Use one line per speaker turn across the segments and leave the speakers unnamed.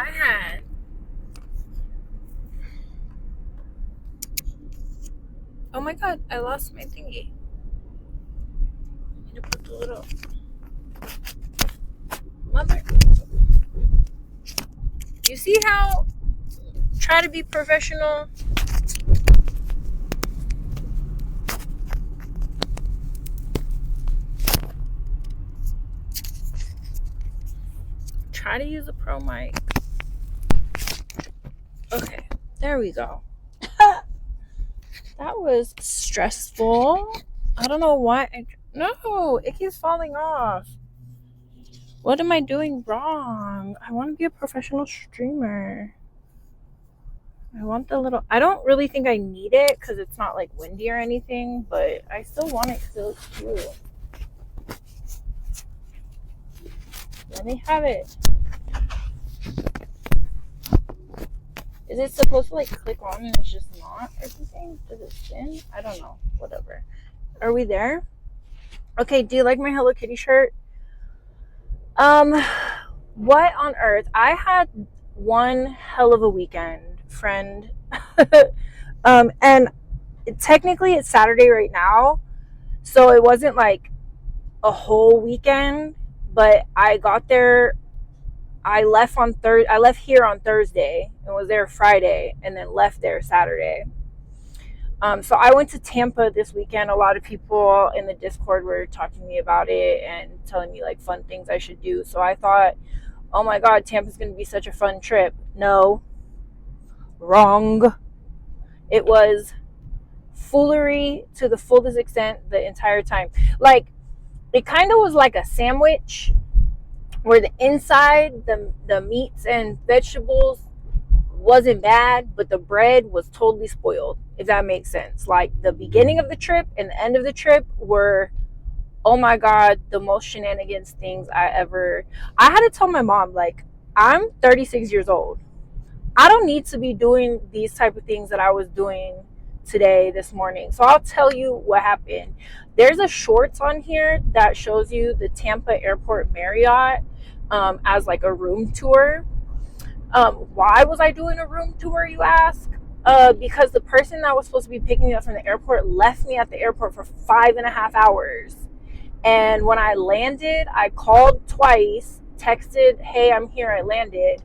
I had oh my god, I lost my thingy. I need to put the little mother. You see how try to be professional? Try to use a pro mic. Okay, there we go. That was stressful. I don't know why. No, it keeps falling off. What am I doing wrong? I want to be a professional streamer. I want the little. I don't really think I need it because it's not like windy or anything, but I still want it because it looks cute. Let me have it. Is it supposed to like click on and it's just not or something? Does it spin? I don't know. Whatever. Are we there? Okay, do you like my Hello Kitty shirt? What on earth? I had one hell of a weekend, friend. And technically it's Saturday right now, so it wasn't like a whole weekend, but I got there. I left here on Thursday and was there Friday, and then left there Saturday. So I went to Tampa this weekend. A lot of people in the Discord were talking to me about it and telling me like fun things I should do. So I thought, oh my God, Tampa's going to be such a fun trip. No, wrong. It was foolery to the fullest extent the entire time. Like, it kind of was like a sandwich where the inside, the meats and vegetables wasn't bad, but the bread was totally spoiled, if that makes sense. Like, the beginning of the trip and the end of the trip were, oh my God, the most shenanigans things I had to tell my mom, like, I'm 36 years old. I don't need to be doing these type of things that I was doing this morning. So I'll tell you what happened. There's a shorts on here that shows you the Tampa Airport Marriott as like a room tour. Why was I doing a room tour, you ask? Because the person that was supposed to be picking me up from the airport left me at the airport for 5.5 hours. And when I landed, I called twice, texted, hey, I'm here, I landed.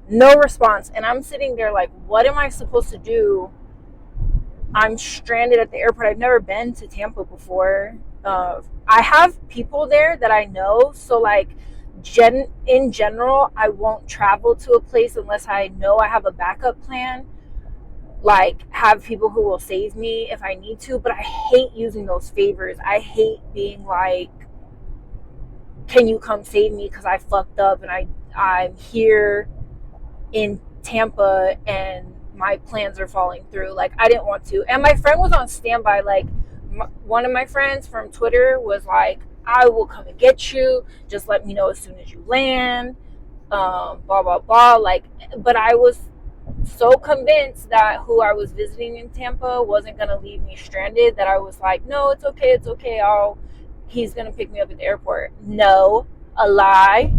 No response. And I'm sitting there like, what am I supposed to do? I'm stranded at the airport. I've never been to Tampa before. I have people there that I know. So like, in general, I won't travel to a place unless I know I have a backup plan. Like, have people who will save me if I need to. But I hate using those favors. I hate being like, can you come save me because I fucked up and I'm here in Tampa and my plans are falling through. Like, I didn't want to. And my friend was on standby. Like, one of my friends from Twitter was like, I will come and get you. Just let me know as soon as you land. Blah, blah, blah. Like, but I was so convinced that who I was visiting in Tampa wasn't going to leave me stranded that I was like, no, it's okay. It's okay. He's going to pick me up at the airport. No, a lie.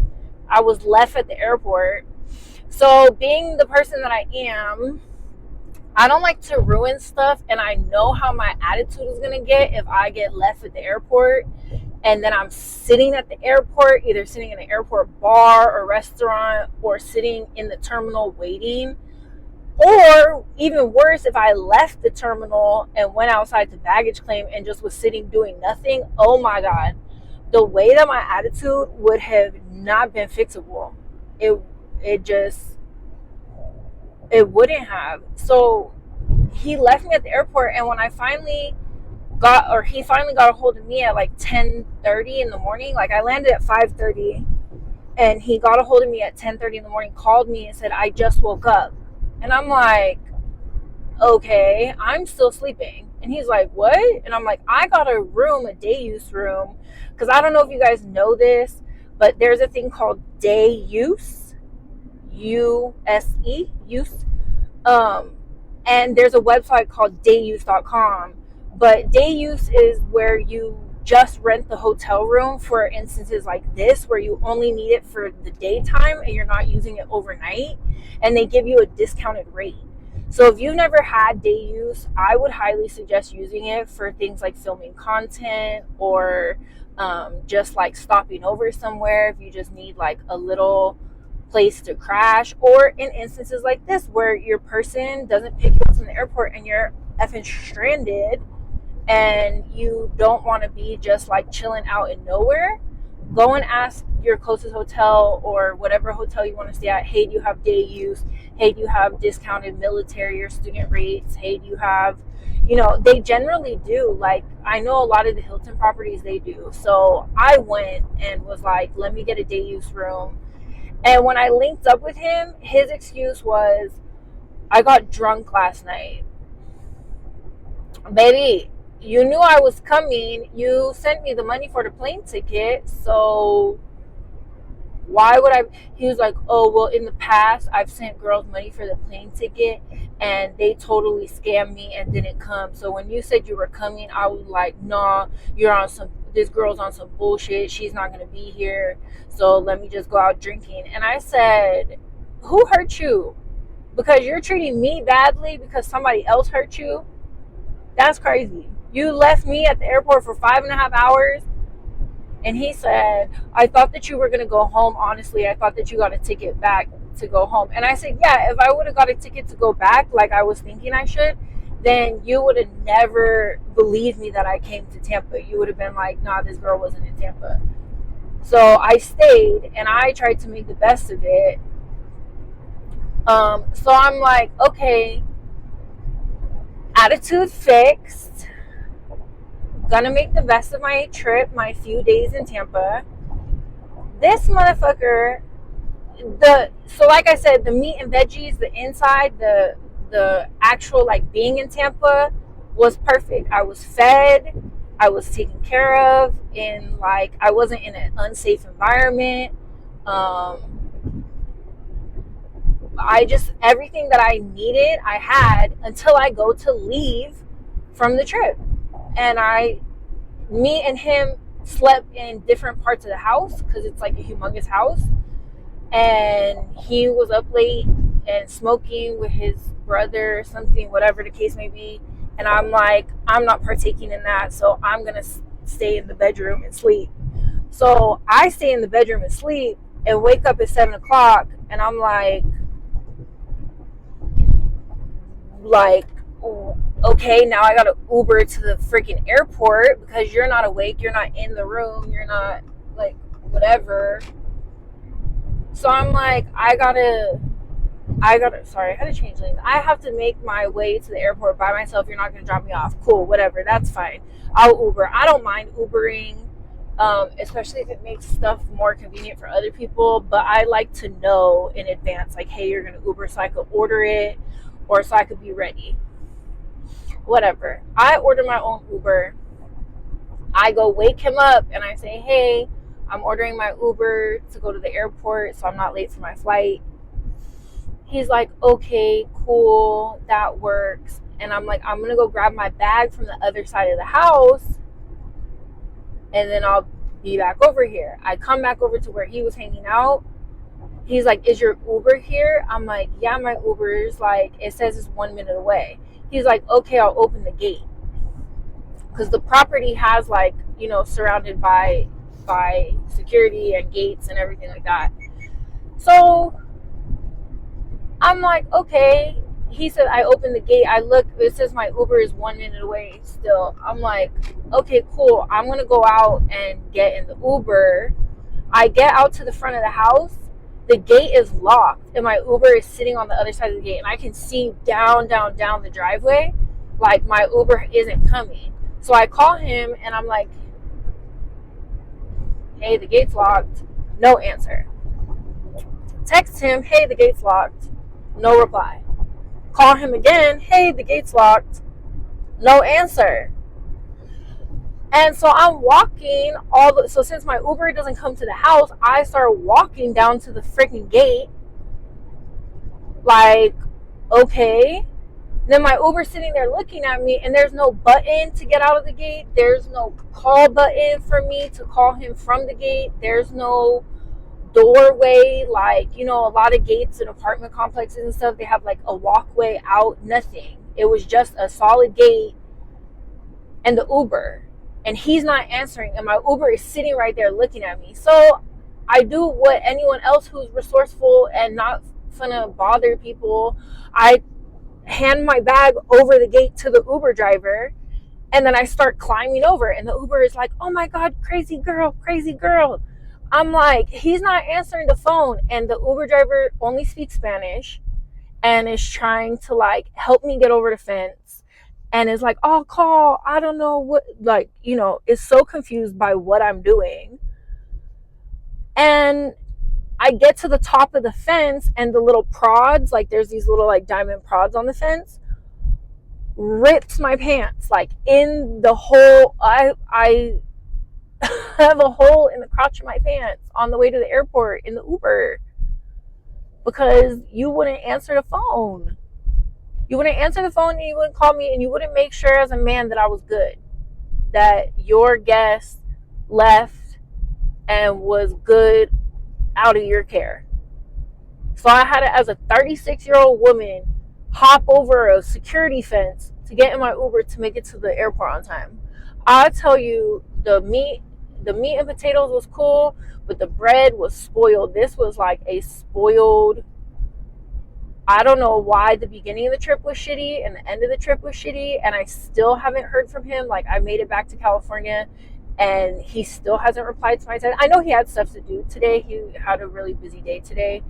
I was left at the airport. So being the person that I am, I don't like to ruin stuff, and I know how my attitude is going to get if I get left at the airport and then I'm sitting at the airport, either sitting in an airport bar or restaurant or sitting in the terminal waiting. Or even worse, if I left the terminal and went outside to baggage claim and just was sitting doing nothing. Oh my God. The way that my attitude would have not been fixable. It wouldn't have. So he left me at the airport, and when he finally got a hold of me at like 10:30 in the morning. Like, I landed at 5:30 and he got a hold of me at 10:30 in the morning, called me and said, I just woke up. And I'm like, okay, I'm still sleeping. And he's like, what? And I'm like, I got a day use room, because I don't know if you guys know this, but there's a thing called day use, USE, use. And there's a website called dayuse.com. But day use is where you just rent the hotel room for instances like this where you only need it for the daytime and you're not using it overnight, and they give you a discounted rate. So if you've never had day use, I would highly suggest using it for things like filming content, or just like stopping over somewhere if you just need like a little place to crash, or in instances like this where your person doesn't pick you up from the airport and you're effing stranded and you don't want to be just like chilling out in nowhere. Go and ask your closest hotel or whatever hotel you want to stay at, hey, do you have day use? Hey, do you have discounted military or student rates? Hey, do you have, they generally do. Like, I know a lot of the Hilton properties, they do. So I went and was like, let me get a day use room. And when I linked up with him, his excuse was, I got drunk last night. Baby, you knew I was coming. You sent me the money for the plane ticket. So why would I? He was like, oh, well, in the past, I've sent girls money for the plane ticket and they totally scammed me and didn't come. So when you said you were coming, I was like, nah, this girl's on some bullshit. She's not going to be here. So let me just go out drinking. And I said, who hurt you? Because you're treating me badly because somebody else hurt you? That's crazy. You left me at the airport for 5.5 hours. And he said, I thought that you were going to go home. Honestly, I thought that you got a ticket back to go home. And I said, yeah, if I would have got a ticket to go back like I was thinking I should, then you would have never believed me that I came to Tampa. You would have been like, nah, this girl wasn't in Tampa. So I stayed and I tried to make the best of it. So I'm like, okay, attitude fixed. Gonna make the best of my trip, my few days in Tampa. This motherfucker, so like I said, the meat and veggies, the inside, the actual like being in Tampa was perfect. I was fed, I was taken care of, in like I wasn't in an unsafe environment. Everything that I needed, I had until I go to leave from the trip. And me and him slept in different parts of the house because it's like a humongous house. And he was up late and smoking with his brother, something, whatever the case may be. And I'm like, I'm not partaking in that, so I'm going to stay in the bedroom and sleep. So I stay in the bedroom and sleep and wake up at 7 o'clock. And I'm like, okay, now I gotta Uber to the freaking airport because you're not awake, you're not in the room, you're not like whatever. So I'm like, I gotta sorry, I had to change lanes. I have to make my way to the airport by myself. You're not gonna drop me off. Cool, whatever, that's fine. I'll Uber. I don't mind Ubering, especially if it makes stuff more convenient for other people, but I like to know in advance, like, hey, you're gonna Uber, so I could order it or so I could be ready. Whatever. I order my own Uber. I go wake him up and I say, hey, I'm ordering my Uber to go to the airport so I'm not late for my flight. He's like, okay, cool, that works. And I'm like, I'm going to go grab my bag from the other side of the house and then I'll be back over here. I come back over to where he was hanging out. He's like, is your Uber here? I'm like, yeah, my Uber's like, it says it's 1 minute away. He's like, okay, I'll open the gate. Because the property has like, surrounded by security and gates and everything like that. So I'm like, okay. He said, I opened the gate. I look, it says my Uber is 1 minute away still. I'm like, okay, cool. I'm going to go out and get in the Uber. I get out to the front of the house. The gate is locked and my Uber is sitting on the other side of the gate and I can see down the driveway like my Uber isn't coming. So I call him and I'm like, hey, the gate's locked. No answer. Text him, hey, the gate's locked. No reply. Call him again, hey, the gate's locked. No answer. And so I'm walking so since my Uber doesn't come to the house, I start walking down to the freaking gate. Like, okay, Then my Uber's sitting there looking at me, and there's no button to get out of the gate. There's no call button for me to call him from the gate. There's no doorway, like, you know, a lot of gates in apartment complexes and stuff, they have like a walkway out. Nothing. It was just a solid gate and the Uber, and he's not answering, and my Uber is sitting right there looking at me. So I do what anyone else who's resourceful and not gonna bother people. I hand my bag over the gate to the Uber driver, and then I start climbing over, and the Uber is like, oh my God, crazy girl, crazy girl. I'm like, he's not answering the phone, and the Uber driver only speaks Spanish and is trying to like help me get over the fence, and is like, I'll call, I don't know what, like, you know, is so confused by what I'm doing. And I get to the top of the fence, and the little prods, like there's these little like diamond prods on the fence, rips my pants, like in the hole. I have a hole in the crotch of my pants on the way to the airport in the Uber, because you wouldn't answer the phone. You wouldn't answer the phone, and you wouldn't call me, and you wouldn't make sure as a man that I was good, that your guest left and was good out of your care. So I had to, as a 36-year-old woman, hop over a security fence to get in my Uber to make it to the airport on time. I tell you, the meat and potatoes was cool, but the bread was spoiled. This was like a spoiled. I don't know why the beginning of the trip was shitty and the end of the trip was shitty, and I still haven't heard from him. Like, I made it back to California, and he still hasn't replied to my text. I know he had stuff to do today. He had a really busy day today.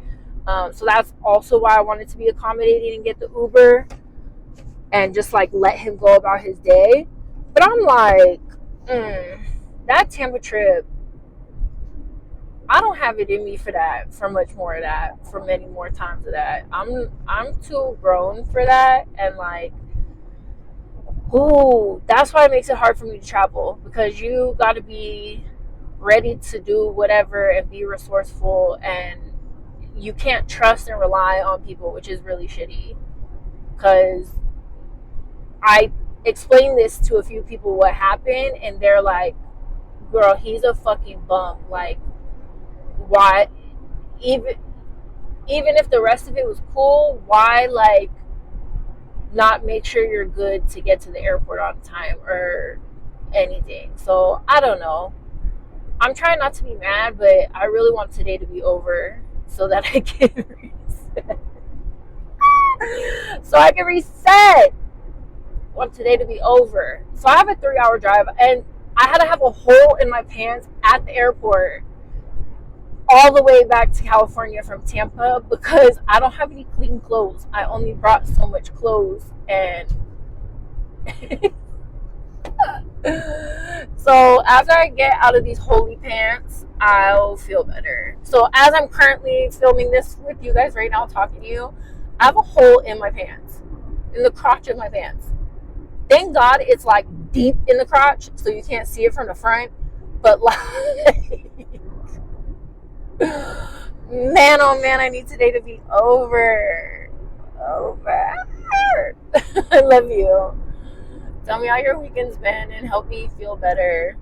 So that's also why I wanted to be accommodating and get the Uber and just like let him go about his day. But I'm like, that Tampa trip, I don't have it in me for that, for much more of that, for many more times of that. I'm too grown for that, and like, that's why it makes it hard for me to travel, because you got to be ready to do whatever and be resourceful, and you can't trust and rely on people, which is really shitty. Because I explained this to a few people what happened, and they're like, girl, he's a fucking bum. Like, why, even if the rest of it was cool, why like not make sure you're good to get to the airport on time or anything? So I don't know. I'm trying not to be mad, but I really want today to be over so that I can reset. I want today to be over. So I have a 3-hour drive, and I had to have a hole in my pants at the airport all the way back to California from Tampa, because I don't have any clean clothes. I only brought so much clothes, and so after I get out of these holy pants, I'll feel better. So as I'm currently filming this with you guys right now, talking to you, I have a hole in my pants, in the crotch of my pants. Thank God it's like deep in the crotch, so you can't see it from the front, but like, man, oh man, I need today to be over. I love you. Tell me how your weekend's been and help me feel better.